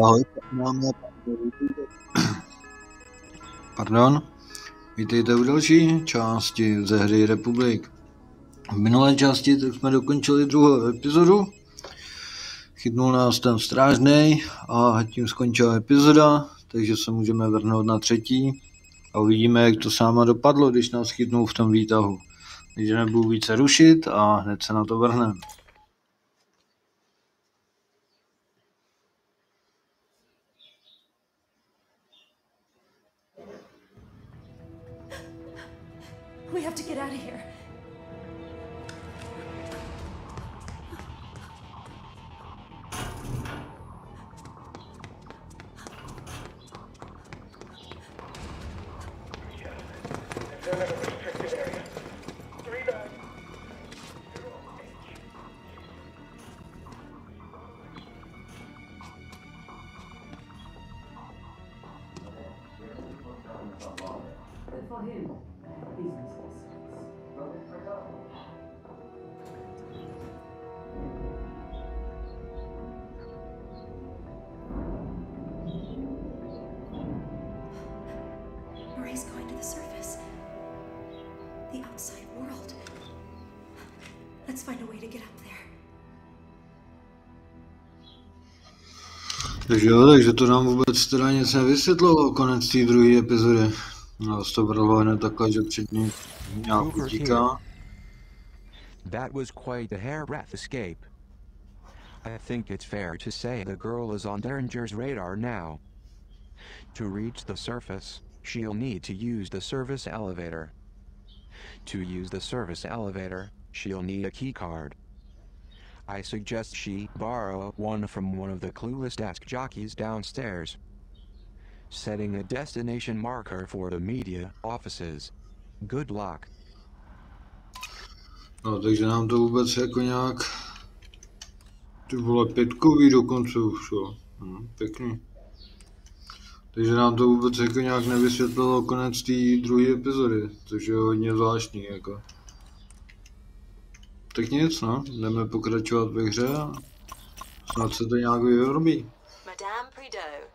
Ahoj, pardon, vítejte u další části ze hry Republique. V minulé části tak jsme dokončili druhou epizodu, chytnul nás ten strážnej a tím skončila epizoda, takže se můžeme vrhnout na třetí a uvidíme, jak to sama dopadlo, když nás chytnou v tom výtahu. Takže nebudu více rušit a hned se na to vrhneme. We have to get out of here. Marie's going to the surface. The outside world. Let's find a way to get up there. Takže to nám vůbec teda nic nevysvětlilo, konec té druhé epizody. Nás to vrhlo hned takhle, že před ním nějak utíká. That was quite a hair-breadth escape. I think it's fair to say the girl is on Derringer's radar now. To reach the surface, she'll need to use the service elevator. To use the service elevator, she'll need a keycard. I suggest she borrow one from one of the clueless desk jockeys downstairs. Setting a destination marker for the media offices. Good luck. No, takže nám to vůbec jako nějak... Ty vole, 5kový dokonce už, jo. Pěkný. Takže nám to vůbec jako nějak nevysvětlilo konec té druhé epizody, což je hodně zvláštní, jako. Tak nic, no, jdeme pokračovat ve hře a snad se to nějak vyrobí. Madame Prideaux,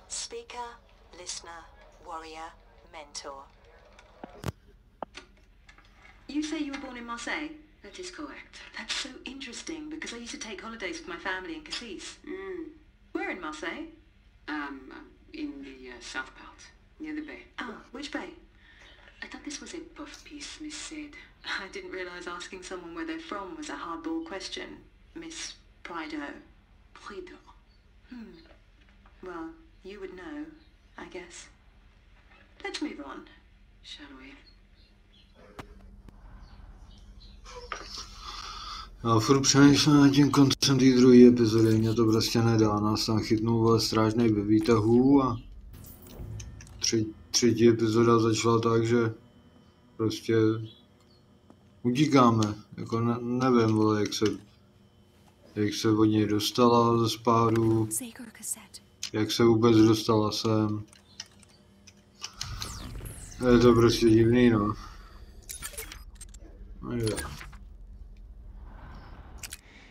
speaker, listener, warrior, mentor. You say you were born in Marseille? That is correct. That's so interesting because I used to take holidays with my family in Cassis. Where in Marseille? In the south part, near the bay. Ah, which bay? I thought this was a puff piece, Miss Said. I didn't realise asking someone where they're from was a hardball question, Miss Prideaux. Prideaux. Well, you would know, I guess. Let's move on. Shall we? Já furt přemýšlím nad tím koncem té druhé epizody, mě to prostě nedá, nás tam chytnul strážnej ve výtahu a třetí epizoda začala tak, že prostě utíkáme, jako nevím, vole, jak se od něj dostala ze spádu, jak se vůbec dostala sem. Je to prostě divný, no.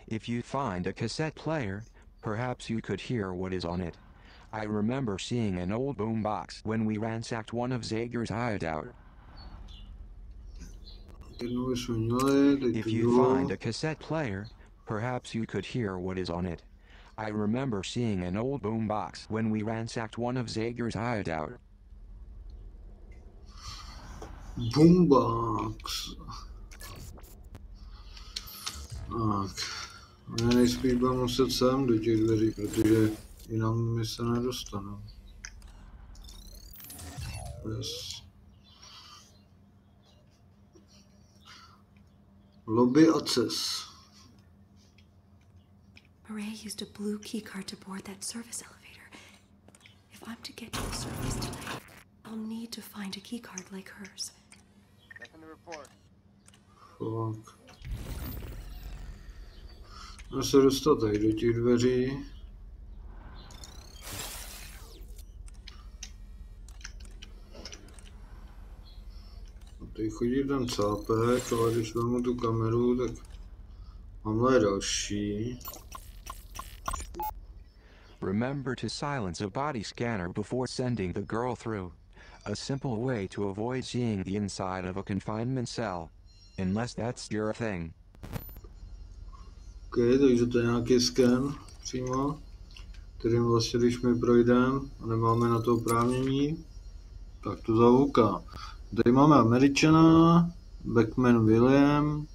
If you find a cassette player, perhaps you could hear what is on it. I remember seeing an old boombox when we ransacked one of Zager's hideout. If you find a cassette player, perhaps you could hear what is on it. I remember seeing an old boombox when we ransacked one of Zager's hideout. Boombox. Tak. Nejspíš budu muset sem do těch dveří, protože jinam mi se nedostanu. Yes. Lobby access. Marie used a blue keycard to board that service elevator. If I'm to get to the surface tonight, I'll need to find a keycard like hers. Fuck. Můžu se dostat tady do těch dveří. Tady chodí ten cápek, ale když vezmu tu kameru, tak mamhle je další. Remember to silence a body scanner before sending the girl through. A simple way to avoid seeing the inside of a confinement cell. Unless that's your thing. OK, takže to je nějaký sken přímo, kterým vlastně, když my projdeme a nemáme na to oprávnění, tak to zavuká. Tady máme Američana, Beckman William,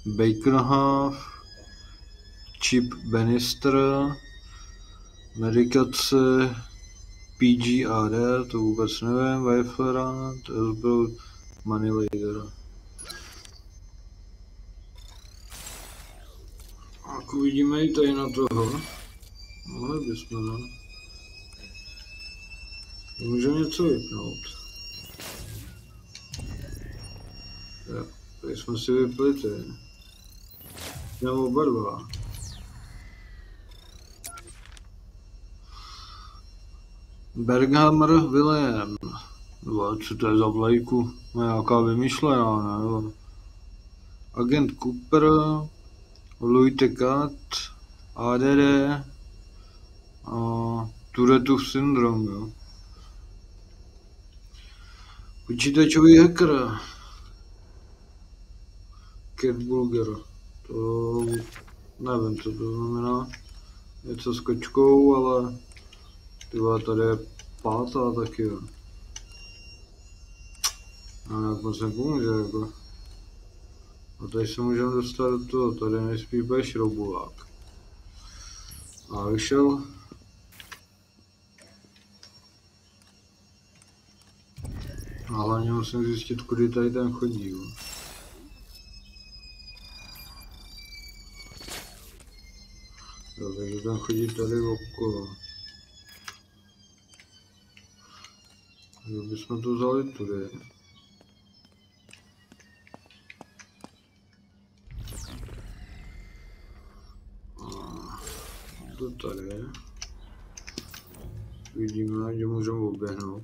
Bakerhoff, Chip Bannister, medikace PGAD, to vůbec nevím, Waflera, to byl Money Leader. Tak uvidíme i tady na toho. Mohli bychom, no. Můžeme něco vypnout. Jo, tady jsme si vypli ty. Měl oba dva. Berghammer William. Co to je za vlajku? Nějaká vymyšlená, ne? Agent Cooper, Louis Tecat, ADD a Tourettův syndrom, jo. Počítačový hacker. Cat Bulger. To nevím, co to znamená. Něco s kočkou, ale tyhle tady je pátá taky, jo. A nějak moc nepomůže, jako. A tady se můžeme dostat do toho, tady nejspíš bude šroubovák. A vyšel. A hlavně musím zjistit, kudy tady ten chodí, jo. Jo, takže ten chodí tady okolo. Jo, bychom to vzali tudy. To tady. Vidíme, kde můžeme oběhnout.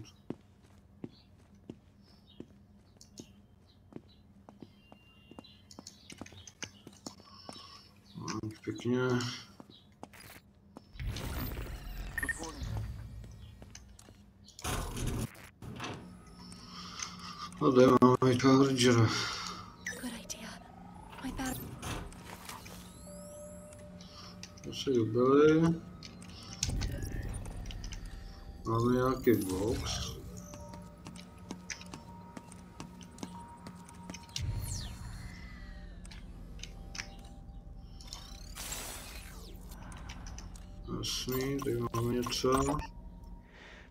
Pěkně. A tady máme Chargera. To se dobili. Máme nějaký box. Jasný, tady máme něco.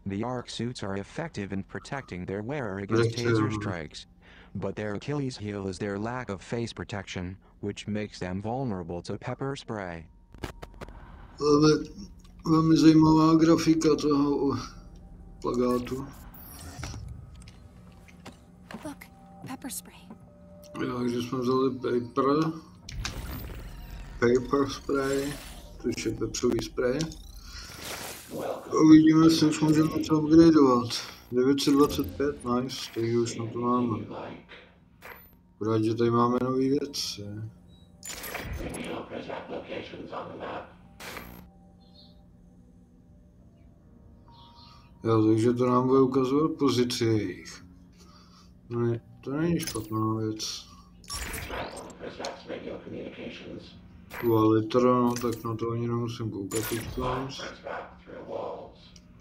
The arc suits are effective in protecting their wearer against taser strikes, but their Achilles heel is their lack of face protection, which makes them vulnerable to pepper spray. Velmi zajímavá grafika toho plagátu. Look, pepper spray. Jo, takže jsme vzali paper spray, což je pepřový spray. Uvidíme, jestli už můžeme něco upgradeovat. 925, nice, takže už na to máme. Akorát, že tady máme nový věci. Jo, takže to nám bude ukazovat pozici jejich. Ne, to není špatná věc. 2 litr, no tak na to ani nemusím koukat teď.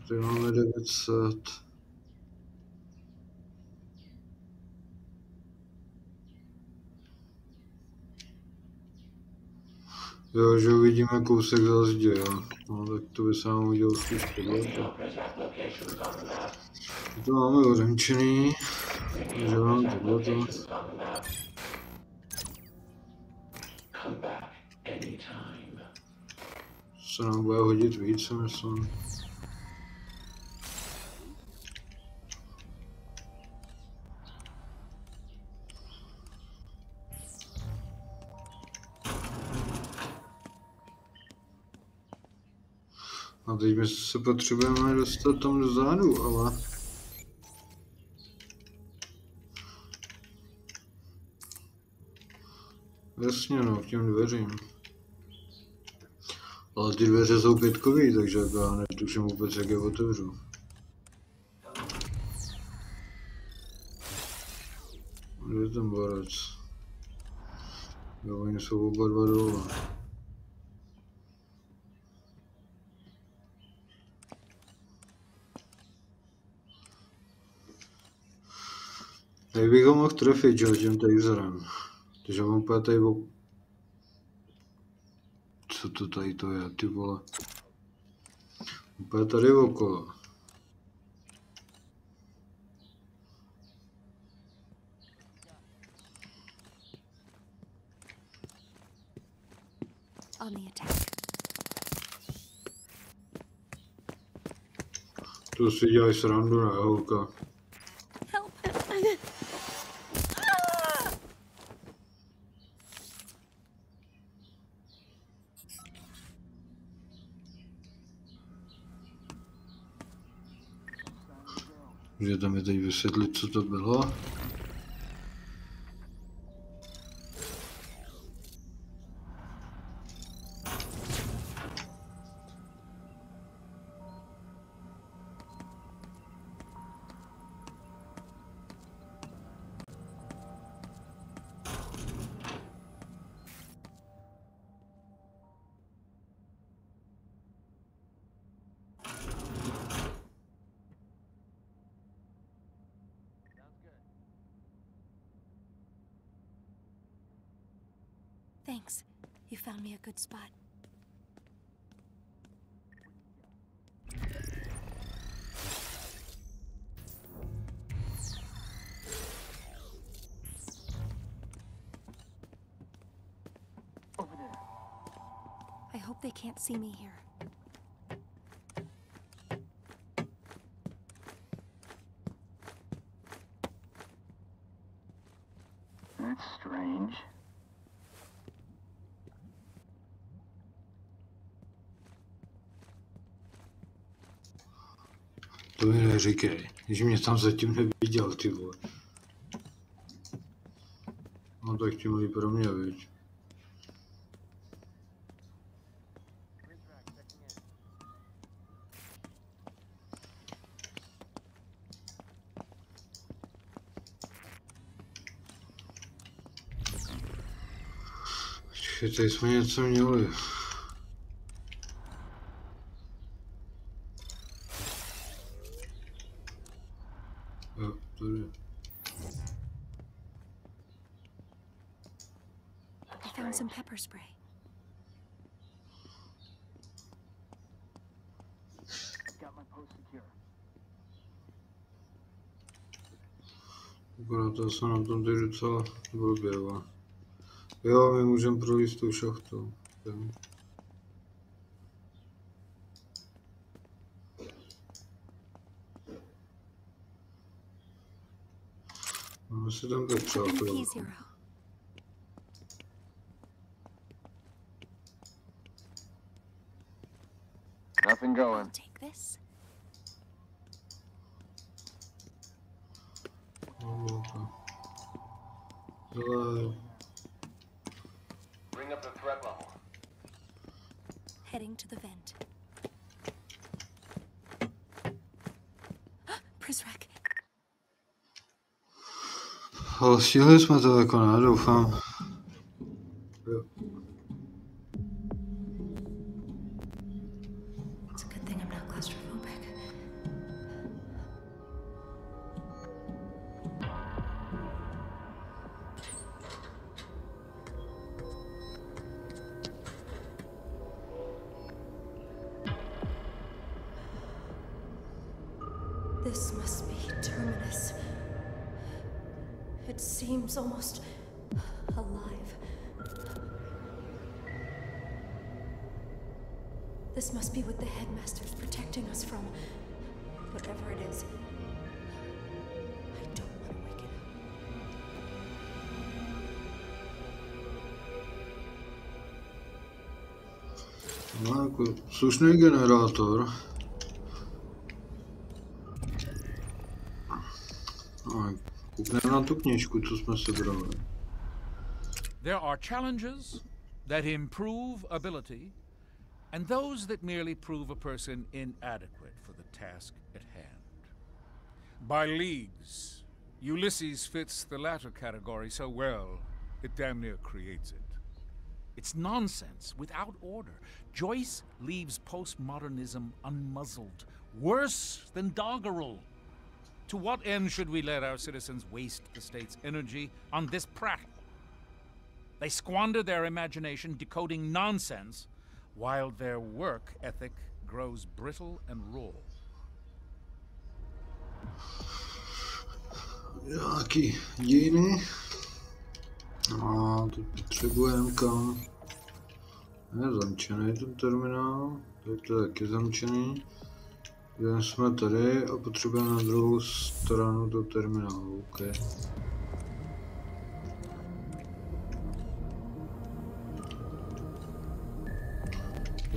Tady máme 900. Jo, že uvidíme kousek za zdě, jo. No tak to by se nám udělal spíš podle. To máme orenčený, takže máme tohleto. Se nám bude hodit víc, myslím. A teď my se potřebujeme dostat tam dozadu, ale... Jasně no, k těm dveřím. Ale ty dveře jsou pětkový, takže jako já netuším vůbec, jak je otevřu. Kde je ten borec? Jo, oni jsou oba dva dole. Tady bych ho mohl trefit, že tím taserem. Takže mám úplně tady Co to tady to je, ty vole? Úplně tady okolo. On the attack. To si dělají srandu, ne, holka? Help! Můžete mi teď vysvětlit, co to bylo? Thanks. You found me a good spot. Over there. I hope they can't see me here. That's strange. To mi neříkej, když mě tam zatím neviděl, ty vole. No tak tím líp pro mě, viď. Počkej, tady jsme něco měli. Jo, tady. I found some pepper spray. Got my post secure. Akorát to se na tom teď docela blbě, va. Jo, my můžeme projít tou šachtou. Okay. Máme si tam tak Open the přátelé. key, Zero. Nothing I'll going. take this. Ale Bring up the threat level. Heading to the vent. Prisrak. stihli jsme to jako ne, doufám. Jo. It's a good thing I'm not claustrophobic. This must be Terminus. It seems almost alive. This must be what the headmaster's protecting us from. Whatever it is. I don't want to wake it up. No jako slušný generátor. No, koukneme na tu knížku, co jsme si brali. There are challenges that improve ability and those that merely prove a person inadequate for the task at hand. By leagues, Ulysses fits the latter category so well, it damn near creates it. It's nonsense without order. Joyce leaves postmodernism unmuzzled, worse than doggerel. To what end should we let our citizens waste the state's energy on this prattle? They squander their imagination decoding nonsense, while their work ethic grows brittle and raw. Nějaký dějiny. A teď potřebujeme kam. Je zamčený ten terminál, tady to je taky zamčený. Jsme tady a potřebujeme na druhou stranu do terminálu, OK.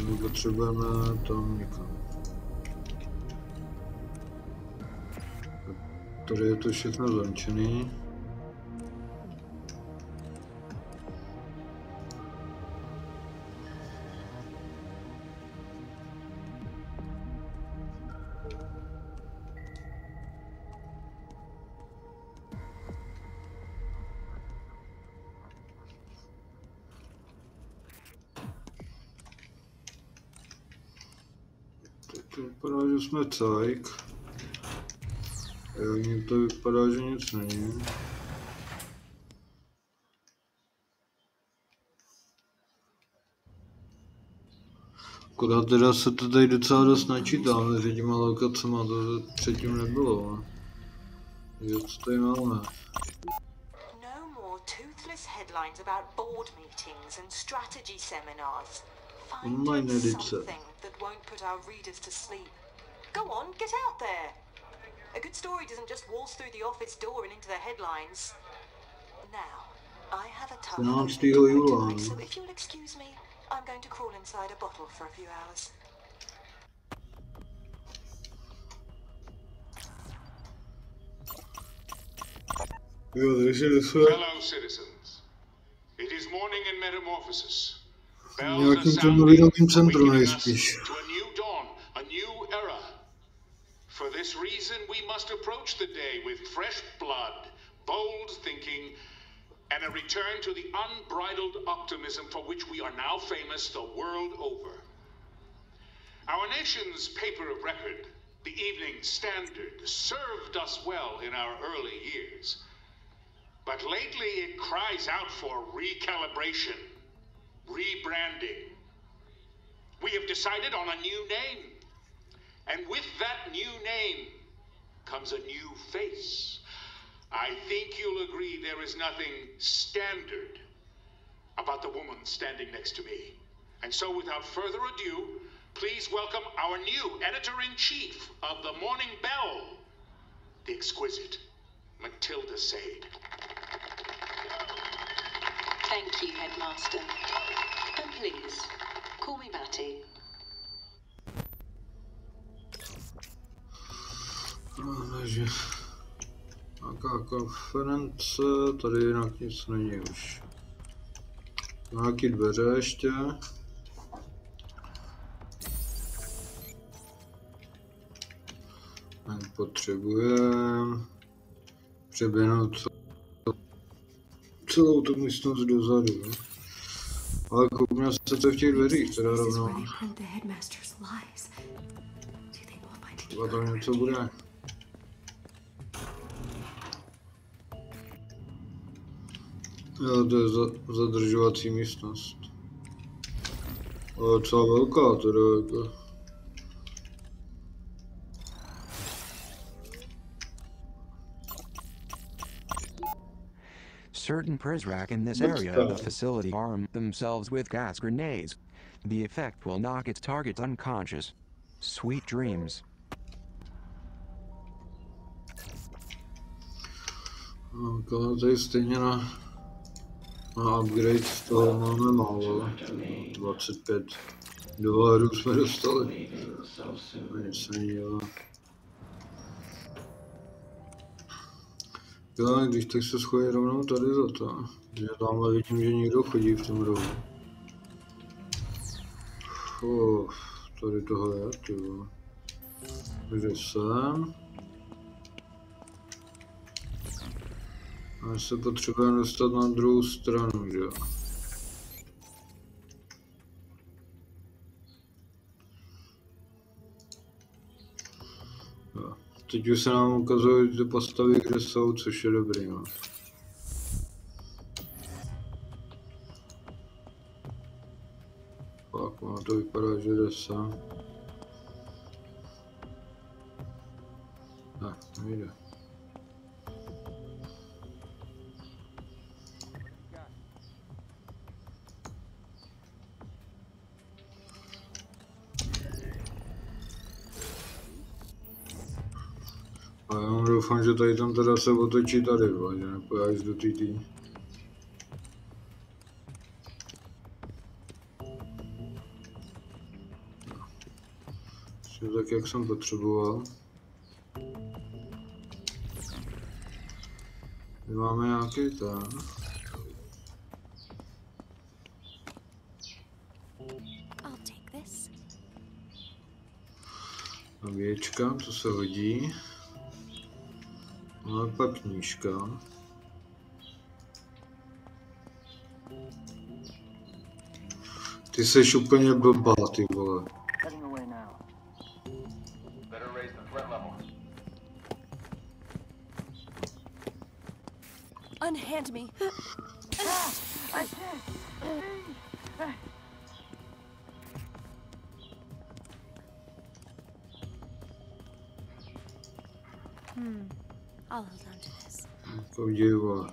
My potřebujeme tam někam. Tady je to všechno zamčený. To vypadá, že jsme cajk. Mně to vypadá, že nic není. Akorát teda se to tady docela dost načítá mezi těma lokacema, to předtím nebylo. Takže co tady máme? No more toothless headlines about board meetings and strategy seminars. Find something that won't put our readers to sleep. Go on, get out there. A good story doesn't just waltz through the office door and into the headlines. Now, I have a tough tonight, so if you'll excuse me, I'm going to crawl inside a bottle for a few hours. Fellow citizens, it is morning in Metamorphosis. Nějakým termovirovým centru nejspíš. To a new dawn, a new era. For this reason, we must approach the day with fresh blood, bold thinking, and a return to the unbridled optimism for which we are now famous the world over. Our nation's paper of record, the Evening Standard, served us well in our early years. But lately it cries out for recalibration, rebranding. We have decided on a new name. And with that new name comes a new face. I think you'll agree there is nothing standard about the woman standing next to me. And so without further ado, please welcome our new editor-in-chief of the Morning Bell, the exquisite Matilda Sade. Thank you, Headmaster. And please, call me Matty. Takže nějaká konference, tady jinak nic není už. Nějaký dveře ještě. Potřebujeme přeběhnout celou tu místnost dozadu. Ale koukněme se, co v těch dveřích, teda rovnou. Třeba tam něco bude. Jo, to je zadržovací místnost. Ale docela velká teda jako. Certain Prizrak in this area of the facility arm themselves with gas grenades. The effect will knock its targets unconscious. Sweet dreams. No, tady stejně na upgrade toho máme málo. 25 dolarů jsme dostali. Nic se nedělá. Jo, když tak se schojí rovnou tady za to. Že tamhle vidím, že někdo chodí v tom rohu. Tady toho je, tyjo. Kde jsem? A se potřebujeme dostat na druhou stranu, že jo? Teď už se nám ukazují ty postavy, kde jsou, což je dobrý, no. Tak, ono to vypadá, že jde sem. Ne, nejde. A já doufám, že tady tam teda se otočí tady, že nepojáš do TT. Tak, jak jsem potřeboval. My máme nějaký ten. Věčka, to se hodí. No a pak knížka. Ty seš úplně blbá, ty vole. Unhand me. I'll hold on to this. Podívej.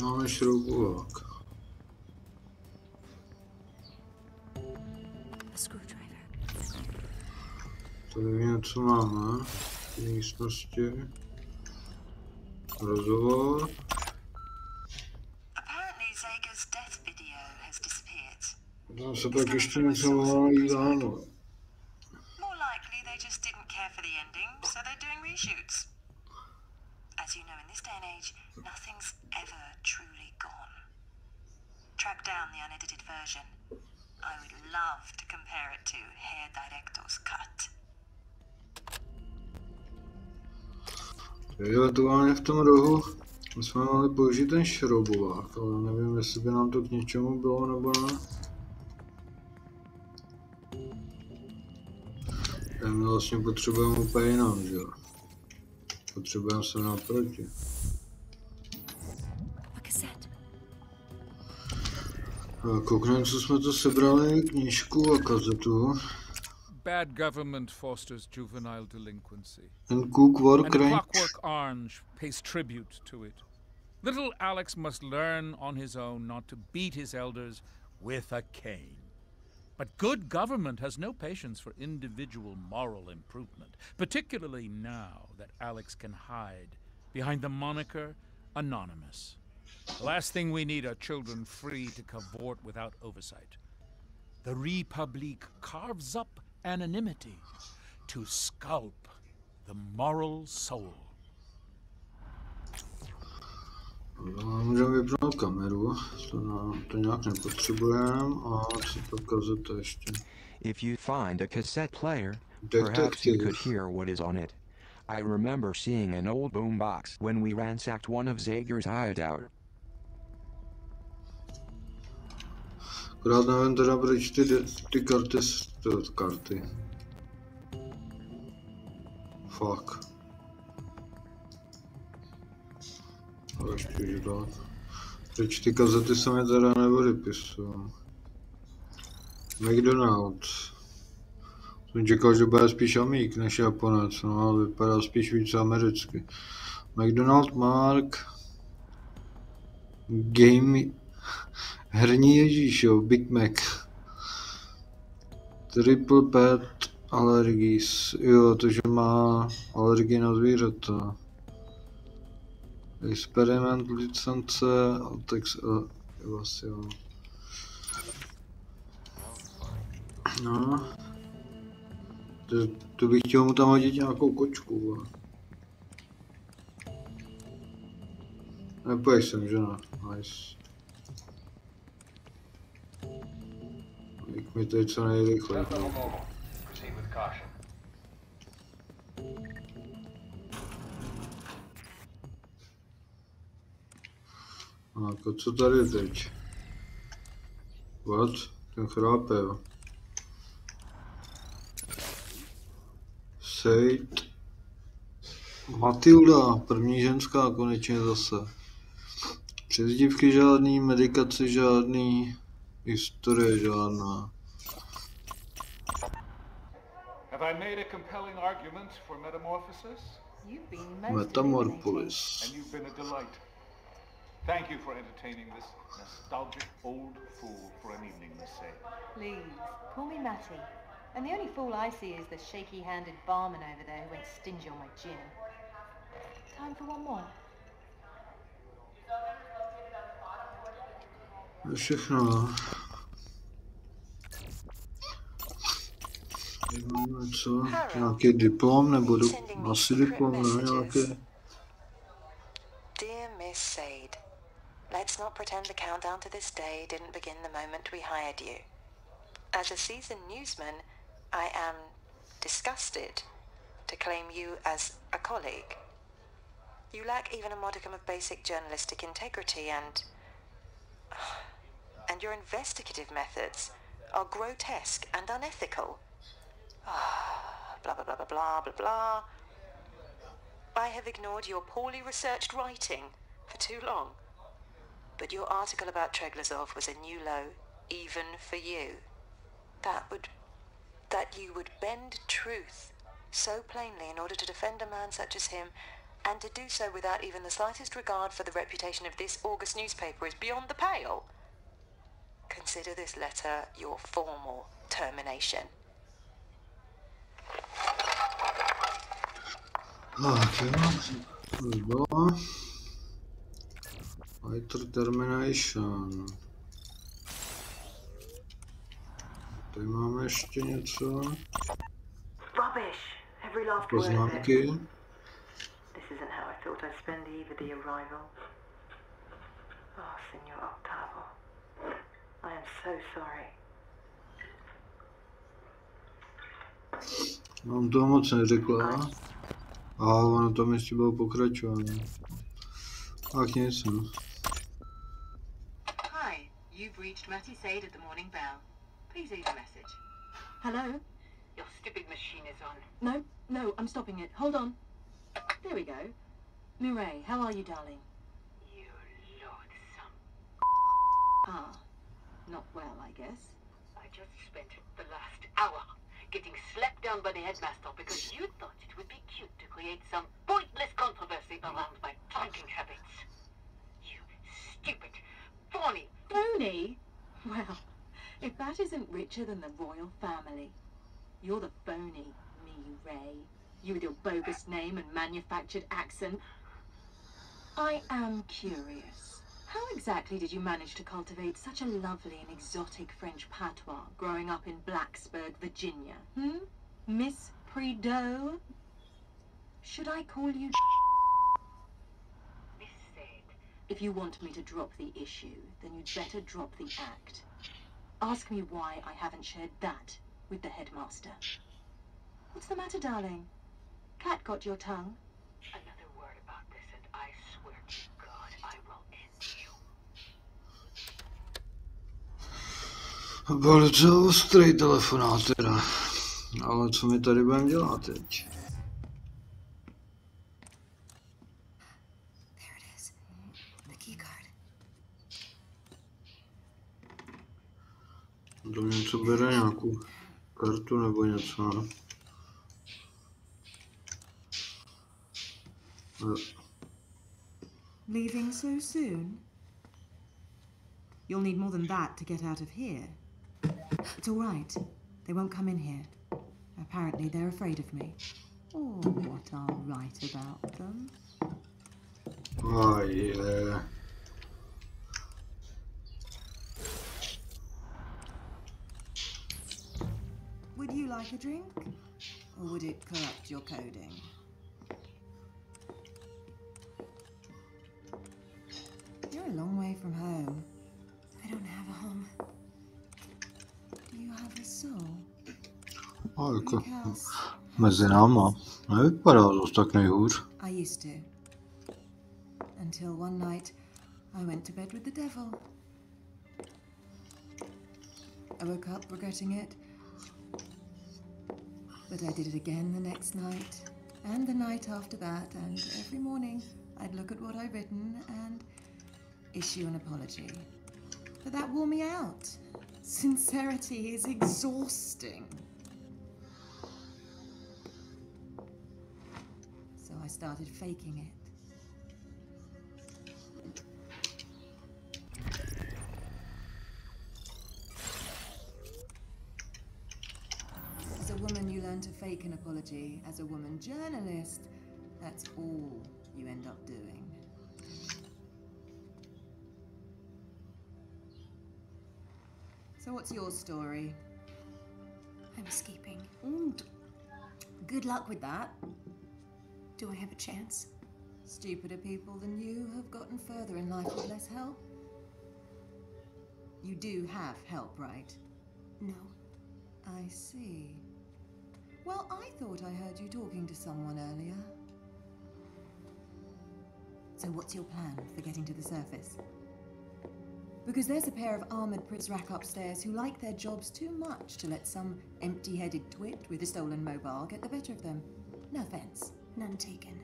Máme šroubovák. Tady něco máme v místnosti. Rozhovor. Tam se pak ještě něco malý dáno. Track down the unedited version. I would love to compare it to Hair Director's cut. Jo, to máme v tom rohu. My jsme mohli použít ten šroubovák, ale nevím, jestli by nám to k něčemu bylo nebo ne. My vlastně potřebujeme úplně jinam, že jo. Potřebujeme se naproti. Koukneme, co jsme to sebrali, knížku a kazetu. Bad government fosters juvenile delinquency. And Cook War And Clockwork Orange pays tribute to it. Little Alex must learn on his own not to beat his elders with a cane. But good government has no patience for individual moral improvement, particularly now that Alex can hide behind the moniker Anonymous. The last thing we need are children free to cavort without oversight. The République carves up anonymity to sculpt the moral soul. Můžeme vypnout kameru, to nějak nepotřebujeme, a co to kazeta ještě. If you find a cassette player, perhaps you could hear what is on it. I remember seeing an old boombox when we ransacked one of Zager's hideout. Akorát nevím teda, proč ty karty. Fuck. Ale ještě že tak. Proč ty kazety se mi teda neodepisují. McDonald's. Jsem čekal, že bude spíš Amík než Japonec, no ale vypadá spíš víc americky. McDonald Mark. Game. Herní Ježíš, jo, Big Mac. Triple Pet Allergies, jo, takže má alergii na zvířata. Experiment licence, Altex, vlastně jo. No. To bych chtěl mu tam hodit nějakou kočku. Nepojď sem, že ne? Nice. Jak mi to co nejrychleji. A co tady teď? What? Ten chrápe, jo. Sejt. Matilda, první ženská, konečně zase. Přezdívky žádný, medikace žádný, historie žádná. Have I made a compelling argument for metamorphosis? You've been most Metamorphosis. And you've been a delight. Thank you for entertaining this nostalgic old fool for an evening, Miss Say. Please, call me Matty. And the only fool I see is the shaky-handed barman over there who went stingy on my gin. Time for one more. Všechno. Co? Nějaký diplom nebo asi diplom, ne? Nějaké. Dear Miss Sade, let's not pretend the countdown to this day didn't begin the moment we hired you. As a seasoned newsman, I am disgusted to claim you as a colleague. You lack even a modicum of basic journalistic integrity and your investigative methods are grotesque and unethical. Blah, blah, blah, blah, blah, blah, blah. I have ignored your poorly researched writing for too long. But your article about Treglazov was a new low, even for you. That you would bend truth so plainly in order to defend a man such as him, and to do so without even the slightest regard for the reputation of this August newspaper is beyond the pale. Consider this letter your formal termination. Writer termination. Tady máme ještě něco. Rubbish! Every last word of it. Poznámky. This isn't how I thought I'd spend the eve of the arrival. Oh, Signor Octavo. I am so sorry. Mám toho moc neřekla. A ono tam ještě bylo pokračování. Tak nic, no. Hi, you've reached Matty Sade at the morning bell. Please leave a message. Hello? Your stupid machine is on. No, I'm stopping it. Hold on. There we go. Mireille, how are you, darling? You loathsome. Ah, not well, I guess. I just spent the last hour getting slapped down by the headmaster because you thought it would be cute to create some pointless controversy around my drinking habits. You stupid, phony. Phony? Well, if that isn't richer than the royal family. You're the phony, Mireille. You with your bogus name and manufactured accent. I am curious. How exactly did you manage to cultivate such a lovely and exotic French patois growing up in Blacksburg, Virginia? Miss Prideaux? Should I call you Miss Sade. If you want me to drop the issue, then you'd better drop the act. Ask me why I haven't shared that with the headmaster. What's the matter, darling? Cat got your tongue? Another word about this and I swear to God I will end you. Byl docela ostrý telefonát teda. Ale co mi tady budeme dělat teď? There it is. The key card. To něco bere nějakou kartu nebo něco, ne? Leaving so soon? You'll need more than that to get out of here. It's all right. They won't come in here. Apparently they're afraid of me. Or what I'll write about them. Oh, yeah. Would you like a drink? Or would it corrupt your coding? a long way from home. I don't have a home. Do you have a soul? A jako Brick house. mezi náma nevypadá dost tak nejhůř. I used to. Until one night, I went to bed with the devil. I woke up regretting it. But I did it again the next night, and the night after that, and every morning I'd look at what I'd written and issue an apology. But that wore me out. Sincerity is exhausting. So I started faking it. As a woman, you learn to fake an apology. As a woman journalist, that's all you end up doing. So what's your story? I'm escaping. Good luck with that. Do I have a chance? Stupider people than you have gotten further in life with less help. You do have help, right? No. I see. Well, I thought I heard you talking to someone earlier. So what's your plan for getting to the surface? Because there's a pair of armored Prizrak upstairs who like their jobs too much to let some empty-headed twit with a stolen mobile get the better of them. No offense. None taken.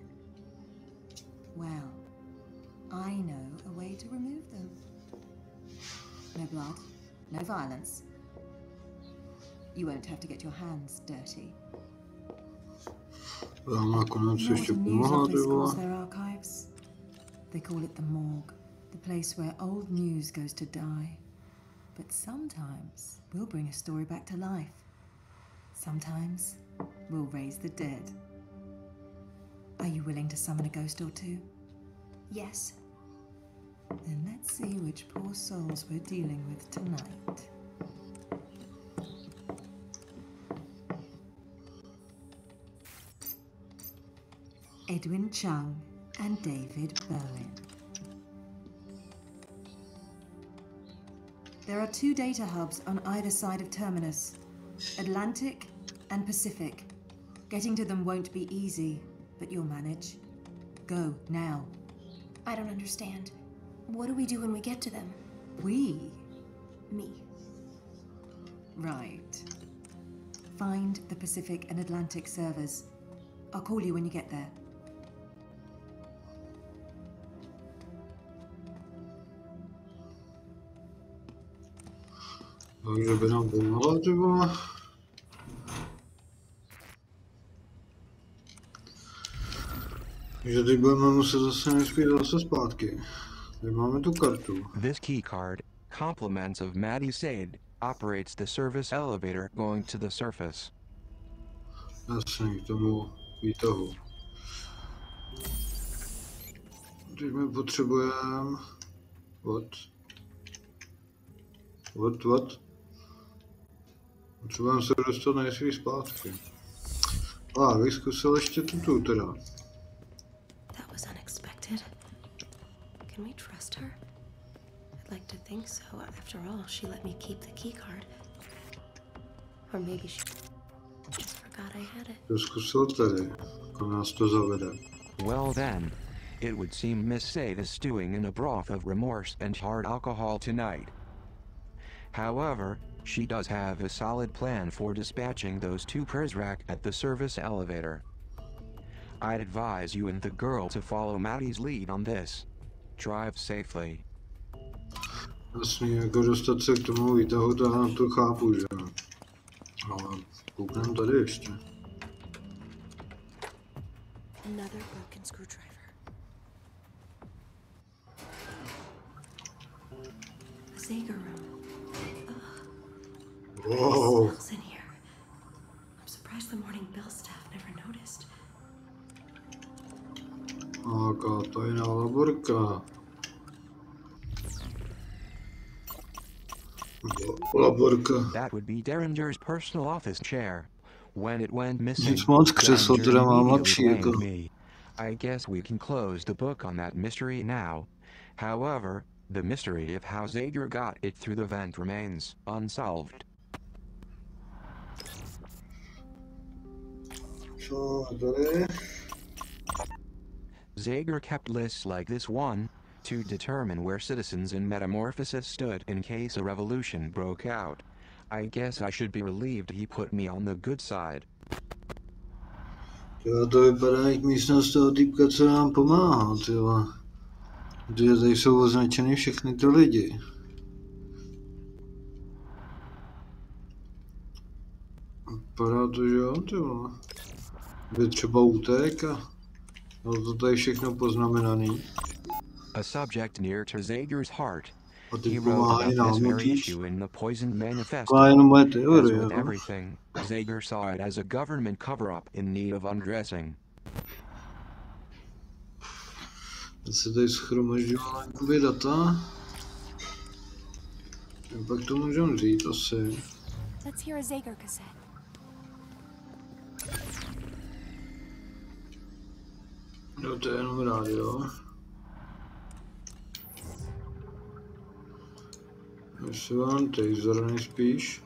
Well, I know a way to remove them. No blood, no violence. You won't have to get your hands dirty. Vám nakonec You know ještě what a news pomohla, office ty calls vole. their archives? They call it the morgue, the place where old news goes to die. But sometimes we'll bring a story back to life. Sometimes we'll raise the dead. Are you willing to summon a ghost or two? Yes. Then let's see which poor souls we're dealing with tonight. Edwin Chung and David Berlin. There are two data hubs on either side of Terminus, Atlantic and Pacific. Getting to them won't be easy, but you'll manage. Go, now. I don't understand. What do we do when we get to them? We? Me. Right. Find the Pacific and Atlantic servers. I'll call you when you get there. Takže by nám pomohla, ty vole. Takže teď budeme muset zase nejspíš zase zpátky. Tady máme tu kartu. This keycard, compliments of Maddie Sade, operates the service elevator going to the surface. Jasně, k tomu výtahu. Teď my potřebujeme... What? Potřebujeme se dostat nejspíš zpátky. Abych zkusil ještě tu teda. That was unexpected. Can we trust her? I'd like to think so. After all, she let me keep the key card. Or maybe she just forgot I had it. To zkusil tady, kam nás to zavede. Well then, it would seem Miss Sade is stewing in a broth of remorse and hard alcohol tonight. However, she does have a solid plan for dispatching those two Prizrak at the service elevator. I'd advise you and the girl to follow Maddie's lead on this. Drive safely. Jasně, jako dostat se k tomu výtahu, to chápu, že? Ale koukneme tady ještě. Another broken screwdriver. A Sega room. Wow. It smells in here. I'm surprised the morning bill staff never noticed. Jaká tajná laborka. Laborka. That would be Derringer's personal office chair. When it went missing, Nic moc, křeslo teda mám lepší, immediately jako. blamed me. I guess we can close the book on that mystery now. However, The mystery of how Zager got it through the vent remains unsolved. Co tady? Zager kept lists like this one to determine where citizens in Metamorphosis stood in case a revolution broke out. I guess I should be relieved he put me on the good side. Jo, to vypadá jak místnost toho týpka, co nám pomáhá, tyjo. Protože tady jsou označeny všechny ty lidi. Vypadá to, že jo, tyjo. By třeba utek a no to tady všechno poznamenaný. A subject near to Zager's heart. A He teď wrote pomáhá about i nám this very nutíc. issue in the Poisoned Manifesto. Taková jenom moje As teorie, with jo. everything, Zager saw it as a government cover-up in need of undressing. Teď se tady schromažďovala jakoby data. A pak to můžeme říct asi. Let's hear a Zager cassette. Jo, to je jenom rádio. Jestli vám taser nejspíš.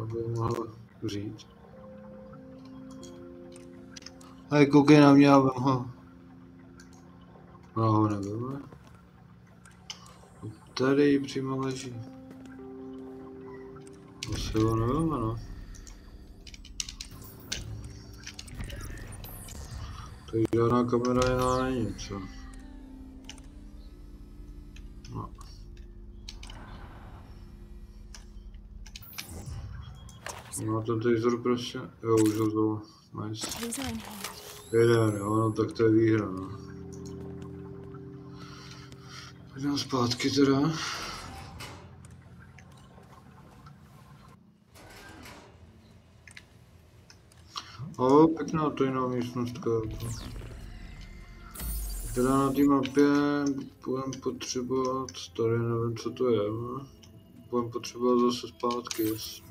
Aby mohl říct. Hej, koukej na mě, já vem ho. No ho nevíme. Tady přímo leží. Asi ho nevíme, no. Tady žádná kamera jiná není, co? No. No ten taser prostě, jo, už ho znovu. Nice. Jeden, jo, no tak to je výhra, no. Jdem zpátky teda. O, pěkná tajná místnostka. Teda na té mapě budeme potřebovat, tady nevím co to je, no. Budeme potřebovat zase zpátky, jasně.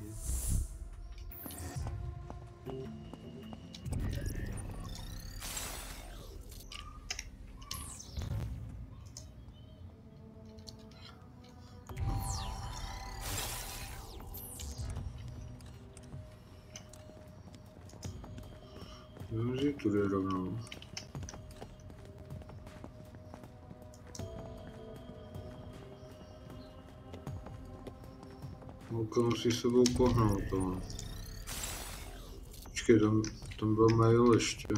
Můžu tudy rovnou. Holka musí s sebou pohnout, ale. Počkej, tam byl mail ještě.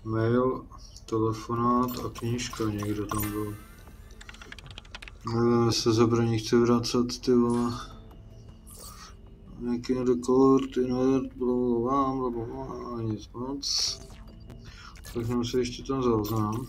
Mail, telefonát a knížka někde tam byl. Nevím, jestli se pro ní chci vracet, ty vole. Nějaký rekord, invert, blablabla, nic moc. Tak nám se ještě ten záznam.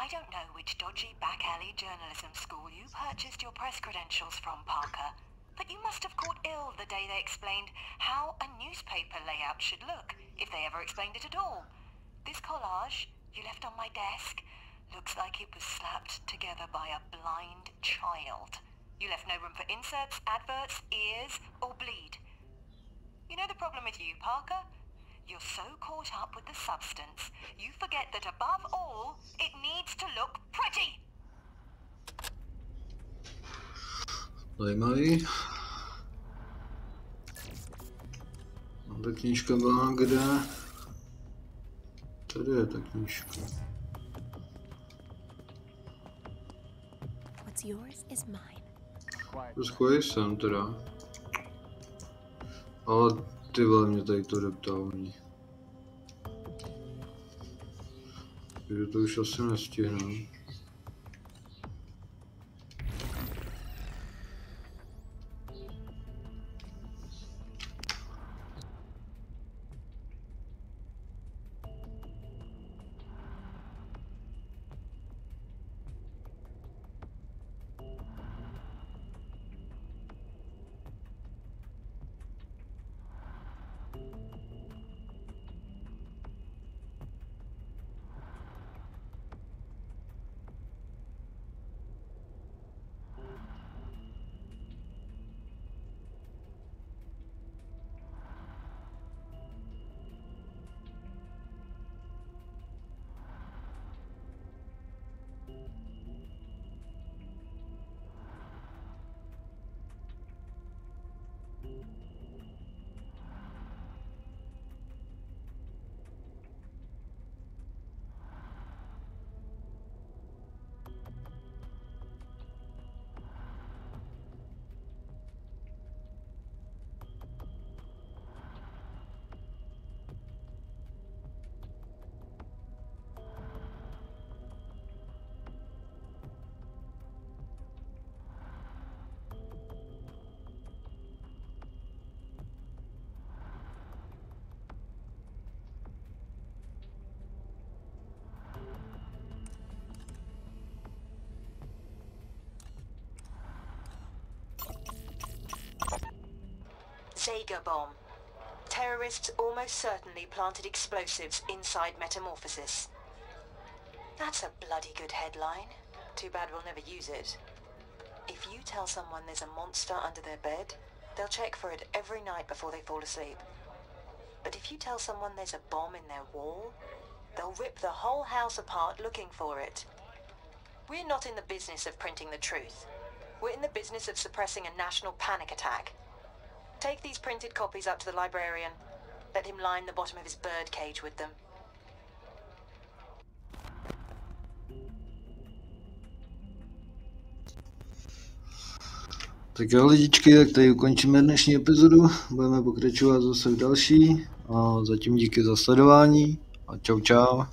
I don't know which dodgy back alley journalism school you purchased your press credentials from, Parker, but you must have caught ill the day they explained how a newspaper layout should look, if they ever explained it at all. This collage you left on my desk looks like it was slapped together by a blind child. You left no room for inserts, adverts, ears, or bleed. You know the problem with you, Parker? You're so caught up with the substance, you forget that above all, it needs to look pretty! Zajímavý. A ta knížka byla kde? Tady je ta knížka. What's yours is mine. Schoď sem teda. Ale ty vole, mě tady to deptávání. Takže to už asi nestihnu. Sega bomb. Terrorists almost certainly planted explosives inside Metamorphosis. That's a bloody good headline. Too bad we'll never use it. If you tell someone there's a monster under their bed, they'll check for it every night before they fall asleep. But if you tell someone there's a bomb in their wall, they'll rip the whole house apart looking for it. We're not in the business of printing the truth. We're in the business of suppressing a national panic attack. Take these printed copies up to the librarian. Let him line the bottom of his birdcage with them. Tak jo lidičky, tak tady ukončíme dnešní epizodu, budeme pokračovat zase v další a zatím díky za sledování a čau čau.